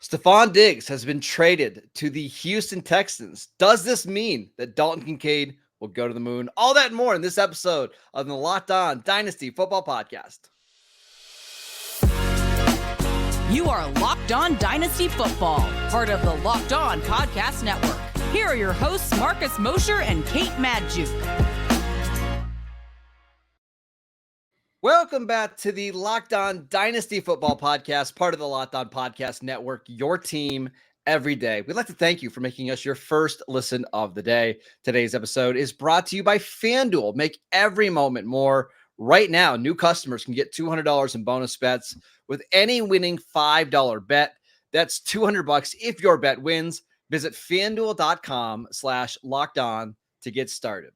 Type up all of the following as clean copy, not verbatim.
Stefon Diggs has been traded to the Houston Texans. Does this mean that Dalton Kincaid will go to the moon? All that and more in this episode of the Locked On Dynasty Football Podcast. You are Locked On Dynasty Football, part of the Locked On Podcast Network. Here are your hosts, Marcus Mosher and Kate Madjuk. Welcome back to the Locked On Dynasty Football Podcast, part of the Locked On Podcast Network, your team every day. We'd like to thank you for making us your first listen of the day. Today's episode is brought to you by FanDuel. Make every moment more. Right now, new customers can get $200 in bonus bets with any winning $5 bet. That's $200 if your bet wins. Visit FanDuel.com/lockedon to get started.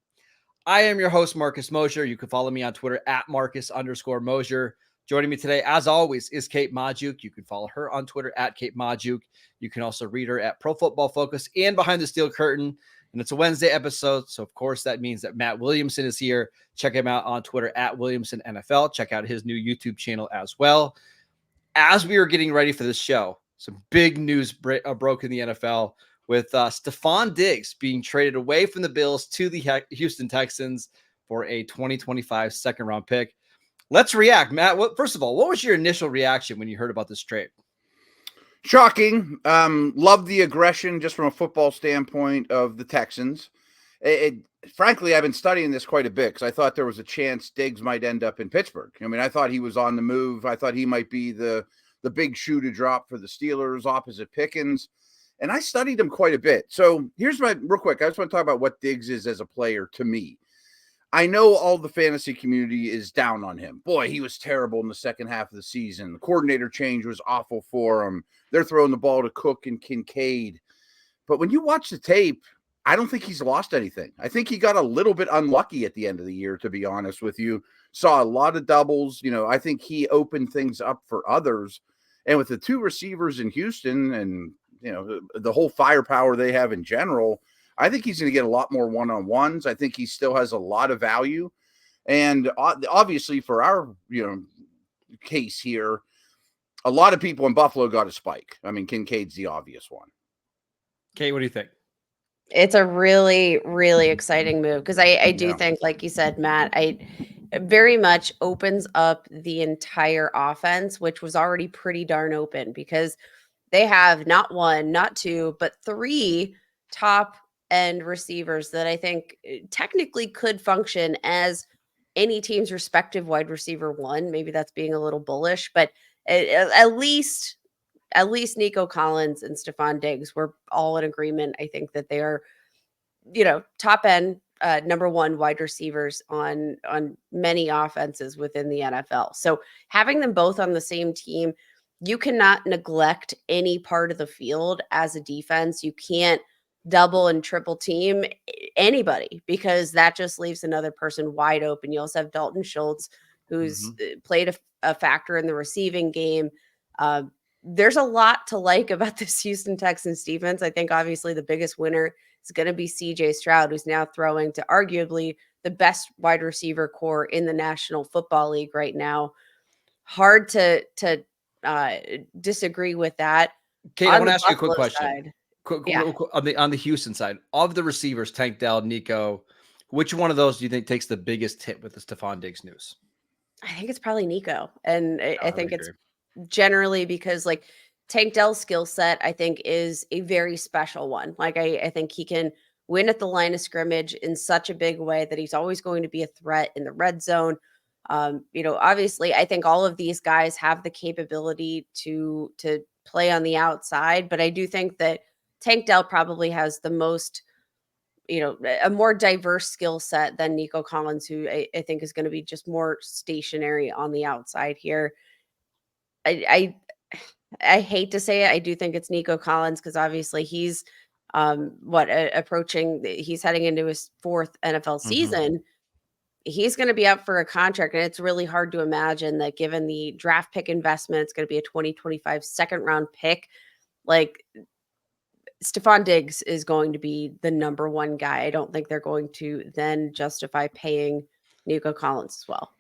I am your host, Marcus Mosher. You can follow me on Twitter at Marcus_Mosher. Joining me today, as always, is Kate Madjuk. You can follow her on Twitter at Kate Madjuk. You can also read her at Pro Football Focus and Behind the Steel Curtain. And it's a Wednesday episode, so of course that means that Matt Williamson is here. Check him out on Twitter at WilliamsonNFL. Check out his new YouTube channel as well. As we were getting ready for this show, some big news broke in the NFL with Stefon Diggs being traded away from the Bills to the Houston Texans for a 2025 second-round pick. Let's react, Matt. First of all, what was your initial reaction when you heard about this trade? Shocking. Love the aggression just from a football standpoint of the Texans. Frankly, I've been studying this quite a bit because I thought there was a chance Diggs might end up in Pittsburgh. I mean, I thought he was on the move. I thought he might be the big shoe to drop for the Steelers opposite Pickens. And I studied him quite a bit. So here's real quick. I just want to talk about what Diggs is as a player to me. I know all the fantasy community is down on him. Boy, he was terrible in the second half of the season. The coordinator change was awful for him. They're throwing the ball to Cook and Kincaid. But when you watch the tape, I don't think he's lost anything. I think he got a little bit unlucky at the end of the year, to be honest with you. Saw a lot of doubles. I think he opened things up for others. And with the two receivers in Houston and the whole firepower they have in general, I think he's going to get a lot more one-on-ones. I think he still has a lot of value. And obviously for our, case here, a lot of people in Buffalo got a spike. I mean, Kincaid's the obvious one. Kate, what do you think? It's a really, really exciting move because I do think, like you said, Matt, it very much opens up the entire offense, which was already pretty darn open because they have not one, not two, but three top end receivers that I think technically could function as any team's respective wide receiver one. Maybe that's being a little bullish, but at least Nico Collins and Stefon Diggs were all in agreement. I think that they are, top end number one wide receivers on many offenses within the NFL. So having them both on the same team, you cannot neglect any part of the field as a defense. You can't double and triple team anybody because that just leaves another person wide open. You also have Dalton Schultz, who's played a factor in the receiving game. There's a lot to like about this Houston Texans defense. I think obviously the biggest winner is going to be CJ Stroud, who's now throwing to arguably the best wide receiver core in the National Football League right now. Hard to disagree with that. Kate, I want to ask you a quick question. On the Houston side, of the receivers, Tank Dell, Nico, which one of those do you think takes the biggest hit with the Stefon Diggs news? I think it's probably Nico. And I think it's generally because Tank Dell's skill set, I think, is a very special one. I think he can win at the line of scrimmage in such a big way that he's always going to be a threat in the red zone. Obviously, I think all of these guys have the capability to play on the outside, but I do think that Tank Dell probably has the most, a more diverse skill set than Nico Collins, who I think is going to be just more stationary on the outside here. I hate to say it. I do think it's Nico Collins because obviously he's he's heading into his fourth NFL season. He's going to be up for a contract, and it's really hard to imagine that given the draft pick investment, it's going to be a 2025 second round pick. Stefon Diggs is going to be the number one guy. I don't think they're going to then justify paying Nico Collins as well.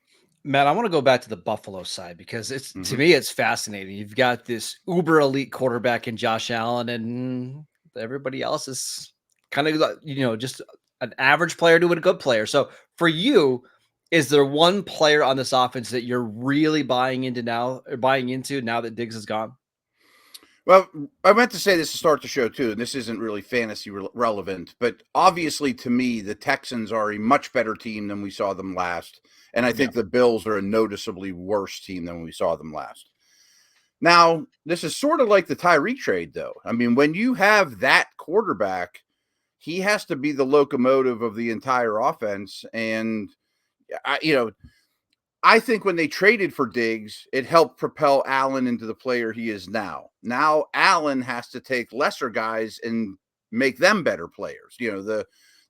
Matt, I want to go back to the Buffalo side because to Mhm. me, it's fascinating. You've got this uber elite quarterback in Josh Allen, and everybody else is kind of, just an average player to a good player. So for you, is there one player on this offense that you're really buying into now that Diggs is gone? Well, I meant to say this to start the show too, and this isn't really fantasy relevant, but obviously to me, the Texans are a much better team than we saw them last, and I Yeah. think the Bills are a noticeably worse team than we saw them last. Now, this is sort of like the Tyreek trade, though. I mean, when you have that quarterback, he has to be the locomotive of the entire offense, and I think when they traded for Diggs, it helped propel Allen into the player he is now. Now Allen has to take lesser guys and make them better players. The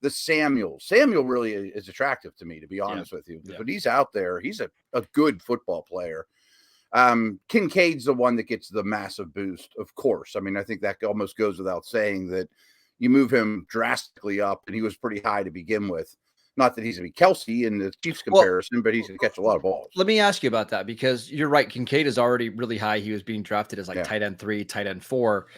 Samuel. Samuel really is attractive to me, to be honest with you. Yeah. But he's out there. He's a good football player. Kincaid's the one that gets the massive boost, of course. I mean, I think that almost goes without saying that you move him drastically up, and he was pretty high to begin with. Not that he's going to be Kelsey in the Chiefs comparison, but he's going to catch a lot of balls. Let me ask you about that because you're right. Kincaid is already really high. He was being drafted as Yeah. tight end 3, tight end 4.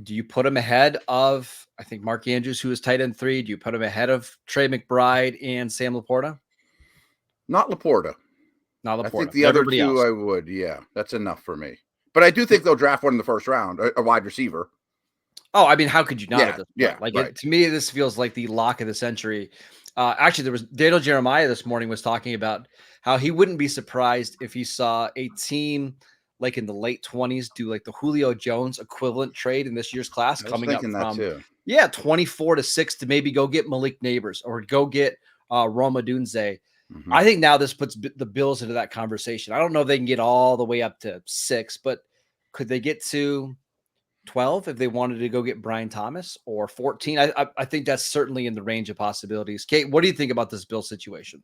Do you put him ahead of, I think, Mark Andrews, who is tight end 3? Do you put him ahead of Trey McBride and Sam Laporta? Not Laporta. Not Laporta. I think the other Everybody two else. I would. Yeah, that's enough for me. But I do think they'll draft one in the first round, a wide receiver. Oh, I mean, how could you not at this point? Right. To me, this feels like the lock of the century. Actually, there was Daniel Jeremiah this morning was talking about how he wouldn't be surprised if he saw a team like in the late 20s do like the Julio Jones equivalent trade in this year's class, I was coming up thinking that from too. 24-6 to maybe go get Malik Neighbors or go get Roma Dunze. Mhm. I think now this puts the Bills into that conversation. I don't know if they can get all the way up to 6, but could they get to 12 if they wanted to go get Brian Thomas, or 14? I think that's certainly in the range of possibilities. Kate, what do you think about this Bill situation?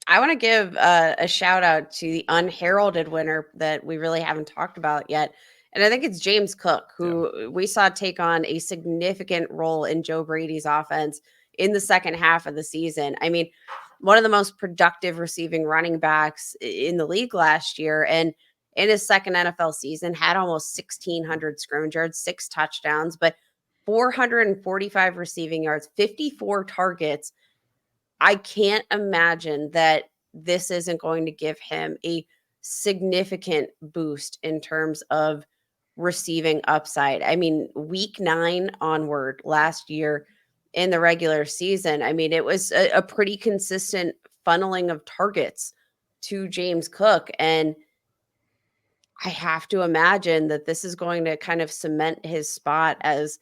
I want to give a shout out to the unheralded winner that we really haven't talked about yet. And I think it's James Cook, who we saw take on a significant role in Joe Brady's offense in the second half of the season. I mean, one of the most productive receiving running backs in the league last year. And in his second NFL season, had almost 1,600 scrimmage yards, 6 touchdowns, but 445 receiving yards, 54 targets. I can't imagine that this isn't going to give him a significant boost in terms of receiving upside. I mean, week 9 onward last year in the regular season, I mean, it was a pretty consistent funneling of targets to James Cook. And I have to imagine that this is going to kind of cement his spot as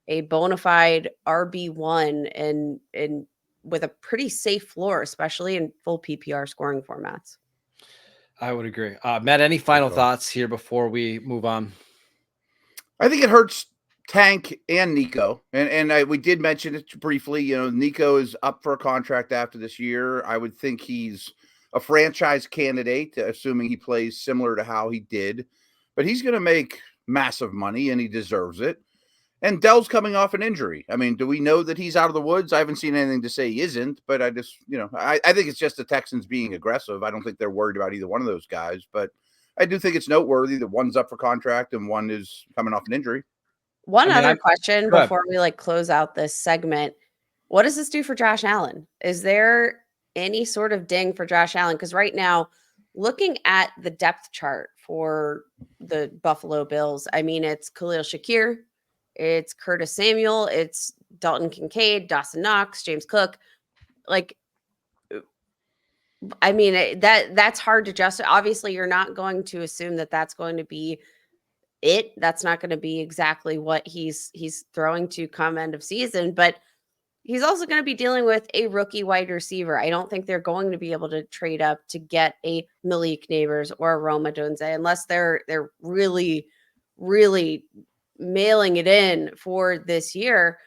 a bona fide RB1 and with a pretty safe floor, especially in full PPR scoring formats. I would agree. Matt, any final thoughts here before we move on? I think it hurts Tank and Nico, and we did mention it briefly. Nico is up for a contract after this year. I would think he's a franchise candidate, assuming he plays similar to how he did. But he's going to make massive money, and he deserves it. And Dell's coming off an injury. I mean, do we know that he's out of the woods? I haven't seen anything to say he isn't, but I just, I think it's just the Texans being aggressive. I don't think they're worried about either one of those guys, but I do think it's noteworthy that one's up for contract and one is coming off an injury. Other question before we close out this segment. What does this do for Josh Allen? Is there any sort of ding for Josh Allen? Because right now, looking at the depth chart for the Buffalo Bills, I mean, it's Khalil Shakir, it's Curtis Samuel, it's Dalton Kincaid, Dawson Knox, James Cook. I mean, that's hard to justify. Obviously, you're not going to assume that that's going to be it. That's not going to be exactly what he's throwing to come end of season, but he's also going to be dealing with a rookie wide receiver. I don't think they're going to be able to trade up to get a Malik Neighbors or a Roma Dunze unless they're really, really mailing it in for this year.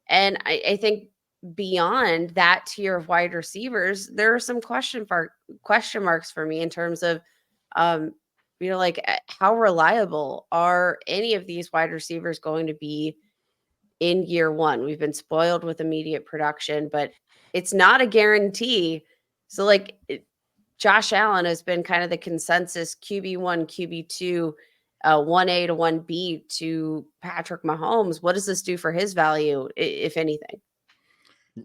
And I think beyond that tier of wide receivers, there are some question marks for me in terms of, how reliable are any of these wide receivers going to be in year one? We've been spoiled with immediate production, but it's not a guarantee. So Josh Allen has been kind of the consensus QB1, QB2, 1A to 1B to Patrick Mahomes. What does this do for his value, if anything?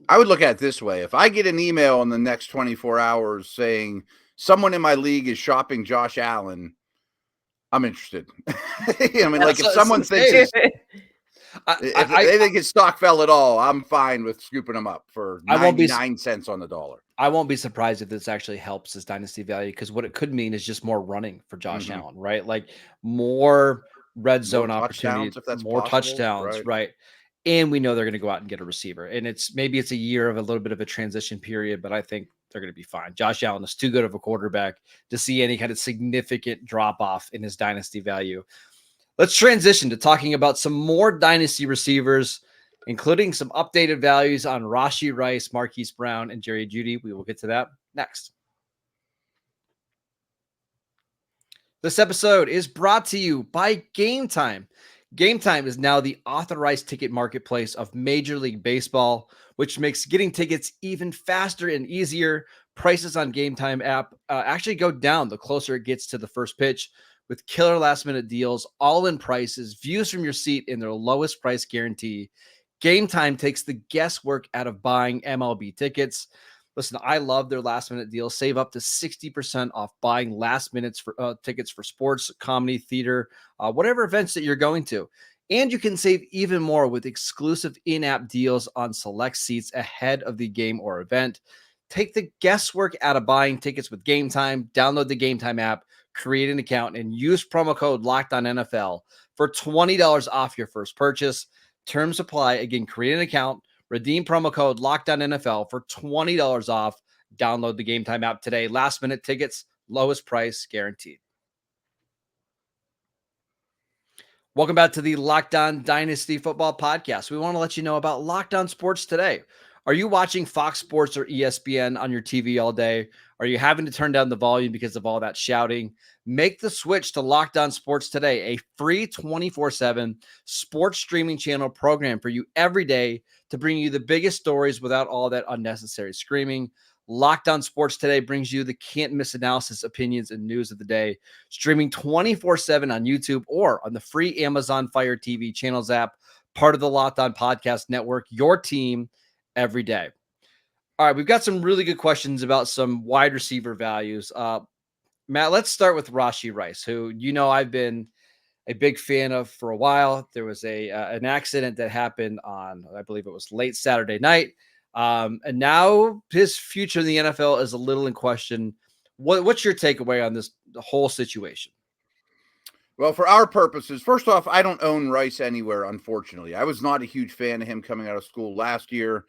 I would look at it this way. If I get an email in the next 24 hours saying someone in my league is shopping Josh Allen, I'm interested. I mean, like if someone thinks if they think his stock fell at all, I'm fine with scooping him up for 99 cents on the dollar. I won't be surprised if this actually helps his dynasty value, because what it could mean is just more running for Josh Allen, right? Like more red zone opportunities, if that's more possible, touchdowns, right? And we know they're going to go out and get a receiver. And maybe it's a year of a little bit of a transition period, but I think they're going to be fine. Josh Allen is too good of a quarterback to see any kind of significant drop off in his dynasty value. Let's transition to talking about some more dynasty receivers, including some updated values on Rashee Rice, Marquise Brown, and Jerry Jeudy. We will get to that next. This episode is brought to you by Gametime. Gametime is now the authorized ticket marketplace of Major League Baseball, which makes getting tickets even faster and easier. Prices on Gametime app actually go down the closer it gets to the first pitch, with killer last-minute deals, all-in prices, views from your seat, and their lowest price guarantee. Gametime takes the guesswork out of buying MLB tickets. Listen, I love their last-minute deals. Save up to 60% off buying last minutes for tickets for sports, comedy, theater, whatever events that you're going to. And you can save even more with exclusive in-app deals on select seats ahead of the game or event. Take the guesswork out of buying tickets with Gametime. Download the Gametime app, create an account, and use promo code LOCKEDONNFL for $20 off your first purchase. Terms apply. Again, create an account, redeem promo code LOCKEDONNFL for $20 off. Download the Gametime app today. Last minute tickets, lowest price guaranteed. Welcome back to the Locked On Dynasty Football Podcast. We want to let you know about Locked On Sports Today. Are you watching Fox Sports or ESPN on your TV all day? Are you having to turn down the volume because of all that shouting? Make the switch to Locked On Sports Today, a free 24/7 sports streaming channel program for you every day to bring you the biggest stories without all that unnecessary screaming. Locked On Sports Today brings you the can't-miss analysis, opinions, and news of the day, streaming 24/7 on YouTube or on the free Amazon Fire TV channels app, part of the Locked On Podcast Network, your team every day. All right, we've got some really good questions about some wide receiver values. Matt, let's start with Rashee Rice, who I've been a big fan of for a while. There was an accident that happened on, I believe it was late Saturday night. And now his future in the NFL is a little in question. What's your takeaway on the whole situation? Well, for our purposes, first off, I don't own Rice anywhere, unfortunately. I was not a huge fan of him coming out of school last year.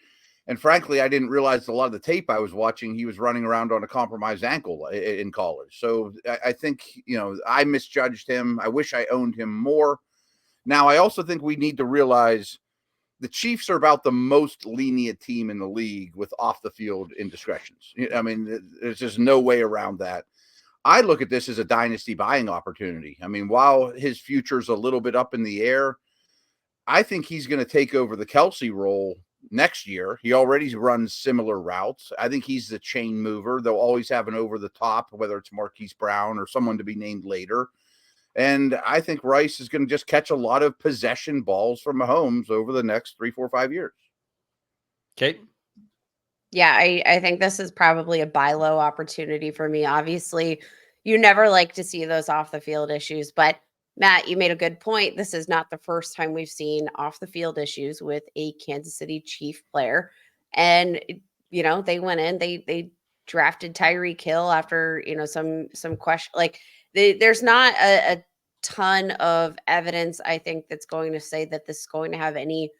And frankly, I didn't realize a lot of the tape I was watching, he was running around on a compromised ankle in college. So I think, I misjudged him. I wish I owned him more. Now, I also think we need to realize the Chiefs are about the most lenient team in the league with off the field indiscretions. I mean, there's just no way around that. I look at this as a dynasty buying opportunity. I mean, while his future's a little bit up in the air, I think he's going to take over the Kelsey role next year. He already runs similar routes. I think he's the chain mover. They'll always have an over the top, whether it's Marquise Brown or someone to be named later. And I think Rice is going to just catch a lot of possession balls from Mahomes over the next 3, 4, 5 years. Kate? Yeah, I think this is probably a buy low opportunity for me. Obviously, you never like to see those off the field issues, but Matt, you made a good point. This is not the first time we've seen off the field issues with a Kansas City Chief player. And, they went in, they drafted Tyreek Hill after, some question. Like there's not a ton of evidence, I think, that's going to say that this is going to have any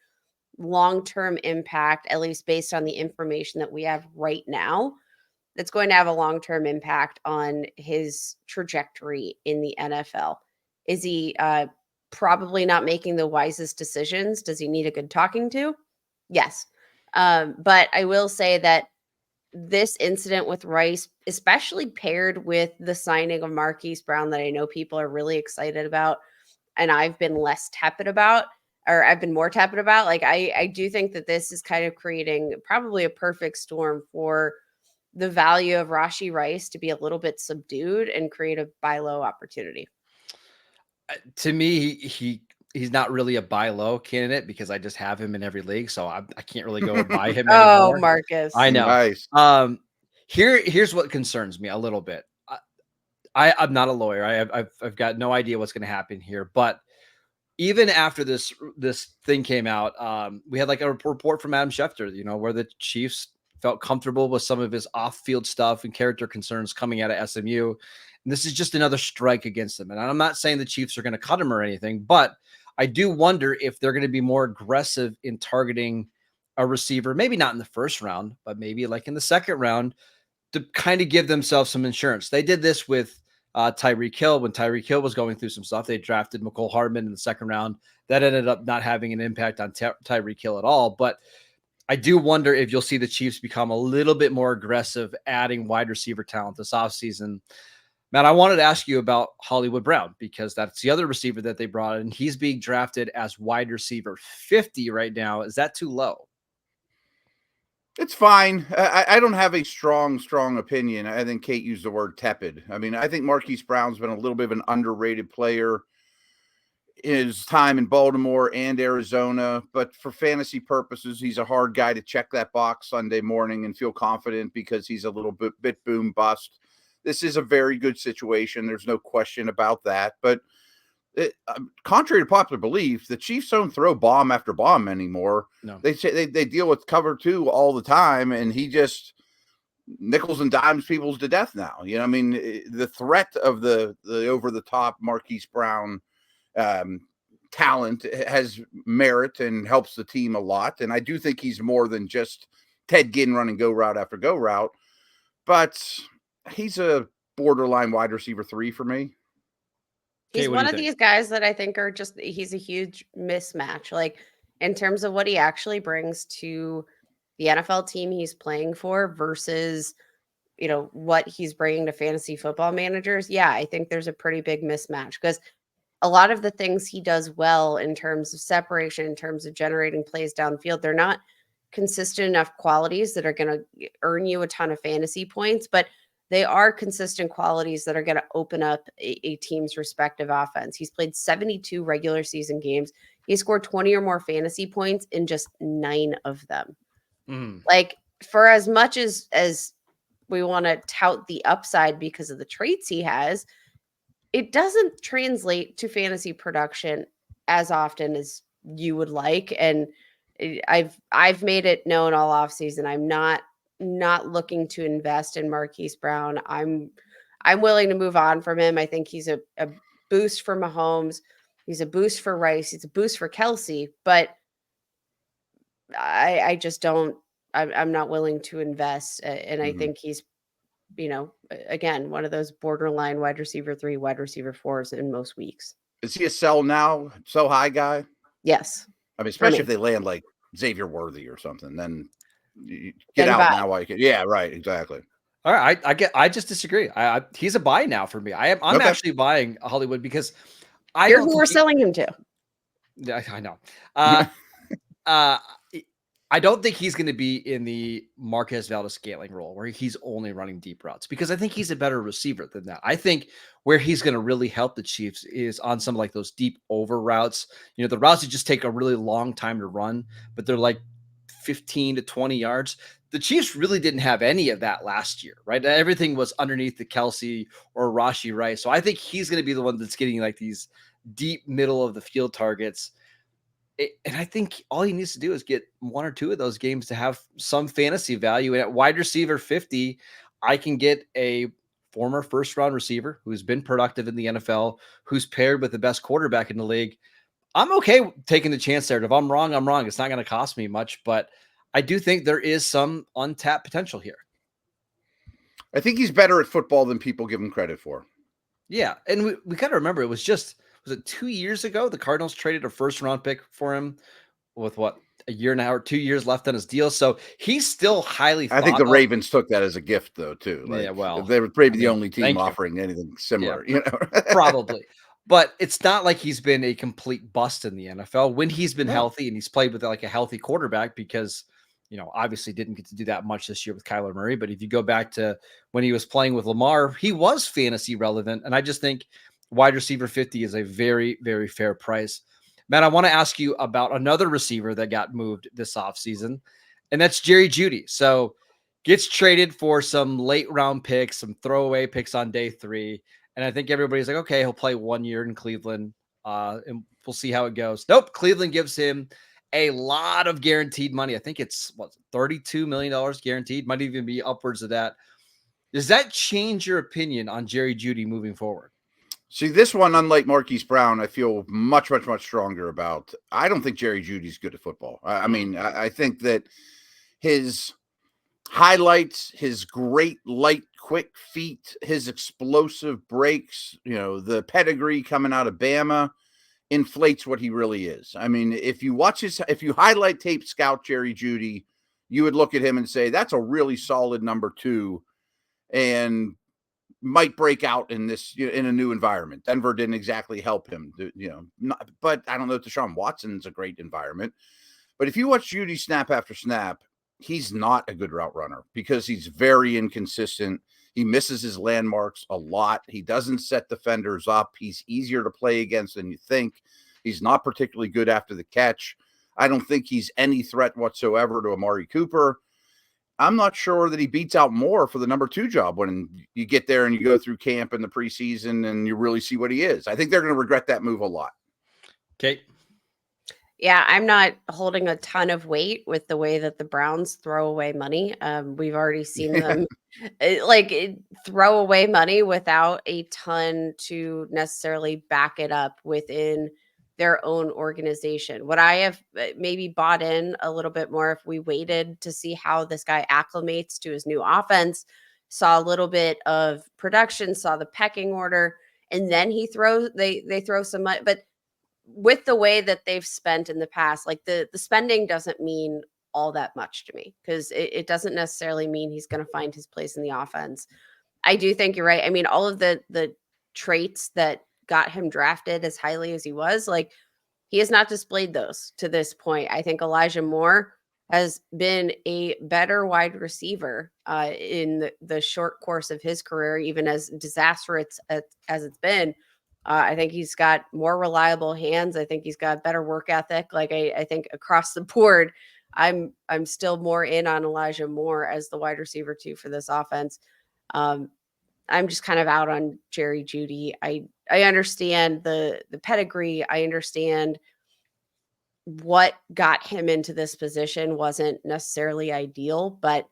long-term impact, at least based on the information that we have right now, that's going to have a long-term impact on his trajectory in the NFL. Is he probably not making the wisest decisions? Does he need a good talking to? Yes. But I will say that this incident with Rice, especially paired with the signing of Marquise Brown that I know people are really excited about, and I've been less tepid about, or I've been more tepid about, like I do think that this is kind of creating probably a perfect storm for the value of Rashee Rice to be a little bit subdued and create a buy low opportunity. To me, he's not really a buy low candidate because I just have him in every league, so I can't really go buy him anymore. Marcus. I know. Nice. Here's what concerns me a little bit. I'm not a lawyer. I've got no idea what's going to happen here, but even after this thing came out, we had like a report from Adam Schefter, where the Chiefs felt comfortable with some of his off-field stuff and character concerns coming out of SMU. And this is just another strike against them. And I'm not saying the Chiefs are going to cut him or anything, but I do wonder if they're going to be more aggressive in targeting a receiver, maybe not in the first round, but maybe like in the second round to kind of give themselves some insurance. They did this with Tyreek Hill. When Tyreek Hill was going through some stuff, they drafted McCole Hardman in the second round. That ended up not having an impact on Tyreek Hill at all. But I do wonder if you'll see the Chiefs become a little bit more aggressive adding wide receiver talent this offseason. Matt, I wanted to ask you about Hollywood Brown because that's the other receiver that they brought in. He's being drafted as wide receiver 50 right now. Is that too low? It's fine. I don't have a strong opinion. I think Kate used the word tepid. I mean, I think Marquise Brown's been a little bit of an underrated player in his time in Baltimore and Arizona, but for fantasy purposes, he's a hard guy to check that box Sunday morning and feel confident because he's a little bit boom bust. This is a very good situation. There's no question about that. But contrary to popular belief, the Chiefs don't throw bomb after bomb anymore. No. They say they deal with cover two all the time, and he just nickels and dimes people to death now. I mean, the threat of the over-the-top Marquise Brown talent has merit and helps the team a lot. And I do think he's more than just Ted Ginn running go route after go route. But he's a borderline wide receiver 3 for me. He's one of these guys that I think are he's a huge mismatch. Like in terms of what he actually brings to the NFL team he's playing for versus, what he's bringing to fantasy football managers. Yeah, I think there's a pretty big mismatch because a lot of the things he does well in terms of separation, in terms of generating plays downfield, they're not consistent enough qualities that are going to earn you a ton of fantasy points, but they are consistent qualities that are going to open up a team's respective offense. He's played 72 regular season games. He scored 20 or more fantasy points in just 9 of them. Like for as much as we want to tout the upside because of the traits he has, it doesn't translate to fantasy production as often as you would like. And I've made it known all offseason. I'm not looking to invest in Marquise Brown. I'm willing to move on from him. I think he's a boost for Mahomes. He's a boost for Rice. He's a boost for Kelsey, but I just don't, I'm not willing to invest. And I think he's, again, one of those borderline wide receiver 3, wide receiver 4s in most weeks. Is he a sell now, so high guy? Yes. I mean, especially if they land like Xavier Worthy or something, then get out now while you can. Yeah, right. Exactly. All right. I just disagree. He's a buy now for me. I'm actually buying Hollywood because You're who we're selling him to. Yeah, I know. I don't think he's going to be in the Marquez Valdes-Scantling role where he's only running deep routes because I think he's a better receiver than that. I think where he's going to really help the Chiefs is on some like those deep over routes. The routes that just take a really long time to run, but they're like 15 to 20 yards. The Chiefs really didn't have any of that last year, right? Everything was underneath the Kelsey or Rashee Rice. So I think he's going to be the one that's getting like these deep middle of the field targets. And I think all he needs to do is get 1 or 2 of those games to have some fantasy value. And at wide receiver 50, I can get a former first-round receiver who's been productive in the NFL, who's paired with the best quarterback in the league. I'm okay taking the chance there. If I'm wrong, I'm wrong. It's not going to cost me much, but I do think there is some untapped potential here. I think he's better at football than people give him credit for. Yeah, and we got to remember, it was it 2 years ago? The Cardinals traded a first-round pick for him with a year and a half or 2 years left on his deal. So he's still highly thought I think the of. Ravens took that as a gift, though, too. Like, yeah, well, they were maybe the only team offering anything similar. Yeah, probably. But it's not like he's been a complete bust in the NFL when he's been healthy and he's played with like a healthy quarterback because obviously didn't get to do that much this year with Kyler Murray. But if you go back to when he was playing with Lamar, he was fantasy relevant. And I just think wide receiver 50 is a very, very fair price. Matt, I want to ask you about another receiver that got moved this offseason, and that's Jerry Jeudy. So gets traded for some late round picks, some throwaway picks on day 3. And I think everybody's like, okay, he'll play 1 year in Cleveland, and we'll see how it goes. Nope. Cleveland gives him a lot of guaranteed money. I think it's $32 million guaranteed. Might even be upwards of that. Does that change your opinion on Jerry Jeudy moving forward? See, this one, unlike Marquise Brown, I feel much, much, much stronger about. I don't think Jerry Judy's good at football. I mean, I think that his highlights, his great, light, quick feet, his explosive breaks, the pedigree coming out of Bama inflates what he really is. I mean, if you highlight tape scout Jerry Jeudy, you would look at him and say, that's a really solid number 2 and might break out in a new environment. Denver didn't exactly help him, but I don't know. Deshaun Watson's a great environment. But if you watch Jeudy snap after snap, he's not a good route runner because he's very inconsistent. He misses his landmarks a lot. He doesn't set defenders up. He's easier to play against than you think. He's not particularly good after the catch. I don't think he's any threat whatsoever to Amari Cooper. I'm not sure that he beats out Moore for the number 2 job when you get there and you go through camp in the preseason and you really see what he is. I think they're going to regret that move a lot. Kate? Yeah, I'm not holding a ton of weight with the way that the Browns throw away money. We've already seen them throw away money without a ton to necessarily back it up within their own organization. What I have maybe bought in a little bit more, if we waited to see how this guy acclimates to his new offense, saw a little bit of production, saw the pecking order, and then they throw some money. But with the way that they've spent in the past, like the spending doesn't mean all that much to me because it doesn't necessarily mean he's going to find his place in the offense. I do think you're right. I mean, all of the traits that got him drafted as highly as he was, like he has not displayed those to this point. I think Elijah Moore has been a better wide receiver in the short course of his career, even as disastrous as it's been. I think he's got more reliable hands. I think he's got better work ethic. Like I think across the board, I'm still more in on Elijah Moore as the wide receiver 2 for this offense. I'm just kind of out on Jerry Jeudy. I understand the pedigree. I understand what got him into this position wasn't necessarily ideal, but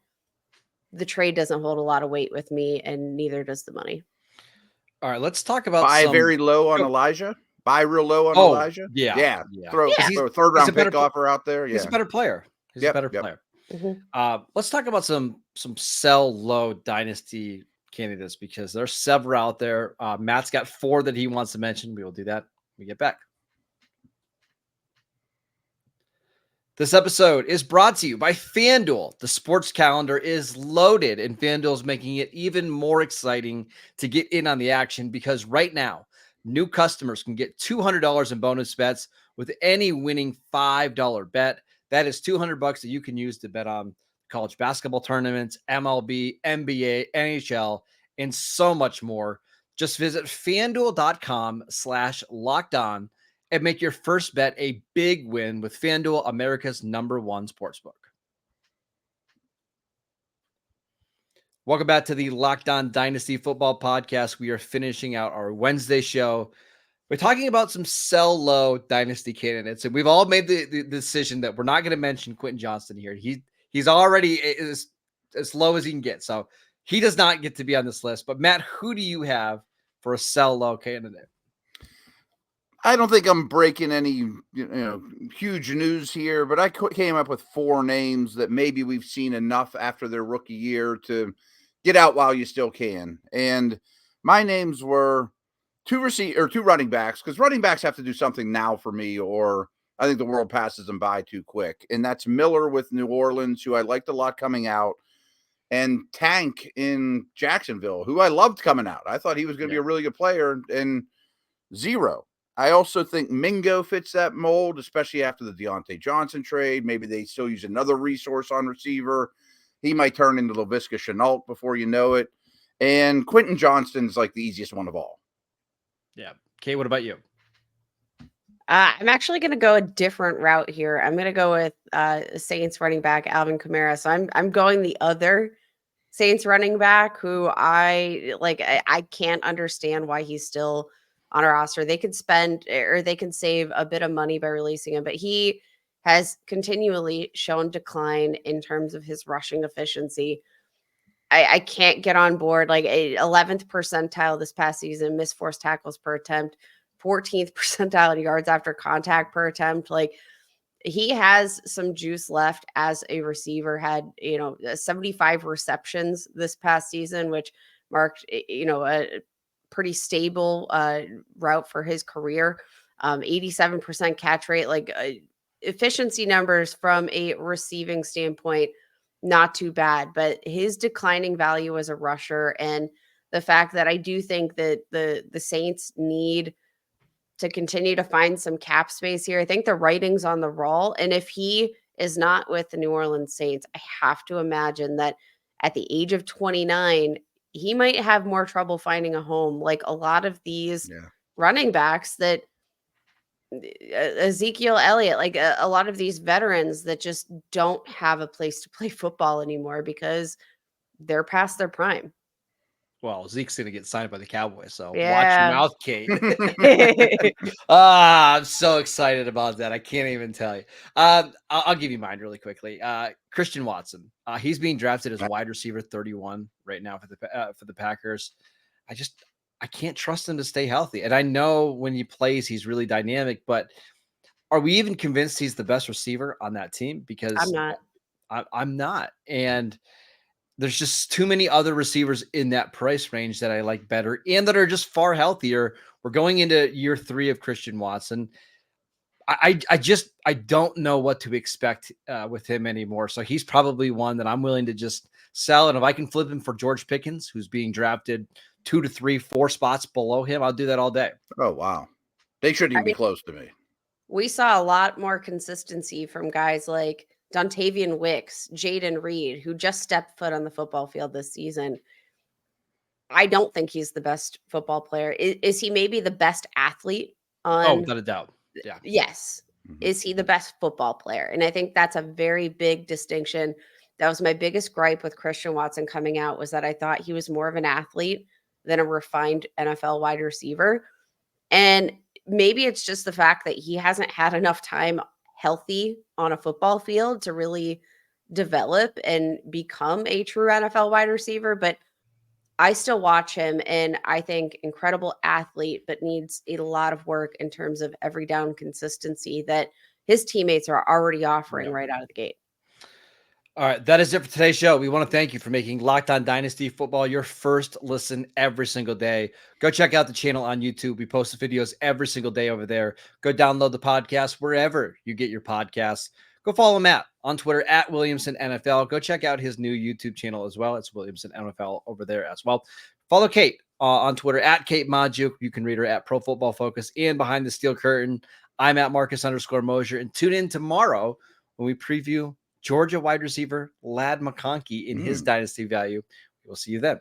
the trade doesn't hold a lot of weight with me, and neither does the money. All right, let's talk about very low on Elijah. Buy real low on Elijah. Yeah. Throw a third round pick offer out there. Yeah, he's a better player. He's a better player. Mm-hmm. Let's talk about some sell low dynasty candidates because there's several out there. Matt's got 4 that he wants to mention. We will do that when we get back. This episode is brought to you by FanDuel. The sports calendar is loaded, and FanDuel is making it even more exciting to get in on the action because right now, new customers can get $200 in bonus bets with any winning $5 bet. That is $200 that you can use to bet on college basketball tournaments, MLB, NBA, NHL, and so much more. Just visit FanDuel.com/lockedon and make your first bet a big win with FanDuel, America's #1 sportsbook. Welcome back to the Locked On Dynasty Football Podcast. We are finishing out our Wednesday show. We're talking about some sell low dynasty candidates, and we've all made the decision that we're not going to mention Quentin Johnston here. He's already as low as he can get, so he does not get to be on this list. But Matt, who do you have for a sell low candidate? I don't think I'm breaking any huge news here, but I came up with 4 names that maybe we've seen enough after their rookie year to get out while you still can. And my names were 2 running backs, because running backs have to do something now for me, or I think the world passes them by too quick. And that's Miller with New Orleans, who I liked a lot coming out, and Tank in Jacksonville, who I loved coming out. I thought he was going to be a really good player, and 0. I also think Mingo fits that mold, especially after the Deontay Johnson trade. Maybe they still use another resource on receiver. He might turn into Laviska Shenault before you know it. And Quentin Johnston's like the easiest one of all. Yeah. Kate, what about you? I'm actually going to go a different route here. I'm going to go with Saints running back Alvin Kamara. So I'm going the other Saints running back who I can't understand why he's still on a roster. They could spend or they can save a bit of money by releasing him, but he has continually shown decline in terms of his rushing efficiency. I can't get on board. Like a 11th percentile this past season, missed forced tackles per attempt, 14th percentile in yards after contact per attempt. Like he has some juice left as a receiver. Had 75 receptions this past season, which marked a pretty stable route for his career. 87% catch rate. Like efficiency numbers from a receiving standpoint, not too bad, but his declining value as a rusher and the fact that I do think that the Saints need to continue to find some cap space here. I think the writing's on the wall. And if he is not with the New Orleans Saints, I have to imagine that at the age of 29, he might have more trouble finding a home. Like a lot of these running backs that Ezekiel Elliott, like a lot of these veterans that just don't have a place to play football anymore because they're past their prime. Well, Zeke's going to get signed by the Cowboys, so watch Yeah. your mouth, Kate. I'm so excited about that. I can't even tell you. I'll give you mine really quickly. Christian Watson. He's being drafted as wide receiver 31 right now for the Packers. I can't trust him to stay healthy. And I know when he plays, he's really dynamic, but are we even convinced he's the best receiver on that team? Because I'm not. I'm not. And there's just too many other receivers in that price range that I like better and that are just far healthier. We're going into year 3 of Christian Watson. I don't know what to expect with him anymore. So he's probably one that I'm willing to just sell. And if I can flip him for George Pickens, who's being drafted 2 to 3, 4 spots below him, I'll do that all day. Oh, wow. They shouldn't even be close to me. We saw a lot more consistency from guys like Dontavian Wicks, Jaden Reed, who just stepped foot on the football field this season. I don't think he's the best football player. Is he maybe the best athlete? Without a doubt. Yeah. Yes. Mm-hmm. Is he the best football player? And I think that's a very big distinction. That was my biggest gripe with Christian Watson coming out, was that I thought he was more of an athlete than a refined NFL wide receiver. And maybe it's just the fact that he hasn't had enough time healthy on a football field to really develop and become a true NFL wide receiver. But I still watch him, and I think incredible athlete, but needs a lot of work in terms of every down consistency that his teammates are already offering right out of the gate. All right, that is it for today's show. We want to thank you for making Locked On Dynasty Football your first listen every single day. Go check out the channel on YouTube. We post videos every single day over there. Go download the podcast wherever you get your podcasts. Go follow Matt on Twitter at Williamson NFL. Go check out his new YouTube channel as well. It's Williamson NFL over there as well. Follow Kate on Twitter at Kate Majuk. You can read her at Pro Football Focus and Behind the Steel Curtain. I'm at Marcus_Mosher. And tune in tomorrow when we preview Georgia wide receiver Ladd McConkey in his dynasty value. We'll see you then.